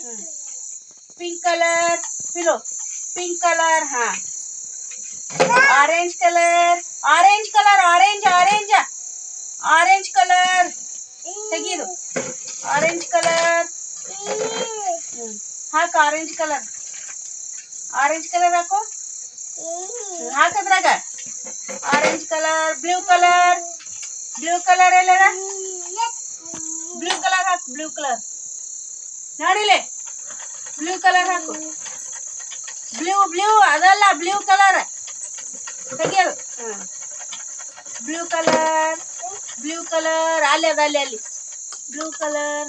Pink colour फिरो pink colour हाँ orange colour orange colour orange orange orange colour ತೆಗೀದು orange colour ಹಾಕು orange colour ಹಾಕು ಹಾಕದ್ರಾಗ ಆರೆಂಜ್ ಕಲರ್ ಬ್ಲೂ ಕಲರ್ ಎಲ್ಲದ ಬ್ಲೂ ಕಲರ್ ಹಾಕು ಬ್ಲೂ ಕಲರ್ ನೋಡಿಲೆ ಬ್ಲೂ ಕಲರ್ ಹಾಕು ಬ್ಲೂ ಅದಲ್ಲ ಬ್ಲೂ ಕಲರ್ ತೆಗಿಯೋದು ಬ್ಲೂ ಕಲರ್ ಅಲ್ಲಿ blue colour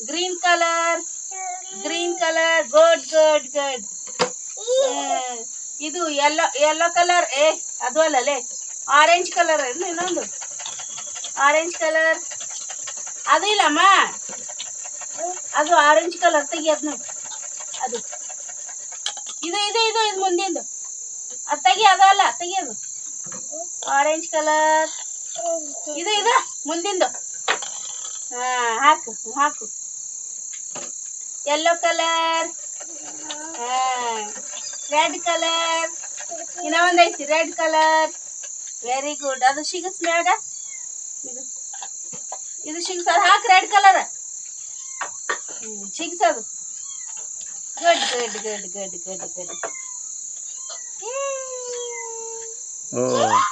green colour good ಇದು ಯೆಲ್ಲೋ ಕಲರ್ ಅದು ಅಲ್ಲಲೇ ಆರೆಂಜ್ ಕಲರ್ ಇನ್ನೊಂದು ಆರೆಂಜ್ ಕಲರ್ ಅದು ಇಲ್ಲಮ್ಮ ಅದು ಆರೆಂಜ್ ಕಲರ್ ತೆಗಿಯೋದು ನೋಡಿ ಅದು ಇದು ಮುಂದಿಂದು ಅದು ಅದಲ್ಲ ತೆಗಿಯೋದು ಆರೆಂಜ್ ಕಲರ್ ಇದು ಮುಂದಿಂದು ಹಾಕು ಯೆಲ್ಲೋ ಕಲರ್ ರೆಡ್ ಕಲರ್ ಇನ್ನೂ ಒಂದು ಐತಿ ರೆಡ್ ಕಲರ್ ವೆರಿ ಗುಡ್ ಅದು ಸಿಗಸ್ ಮ್ಯಾಗ ಇದು ಸಿಗಸೋದು ಹಾಕಿ ರೆಡ್ ಕಲರ್ ಸಿಗಸೋದು ಗುಡ್ Oh.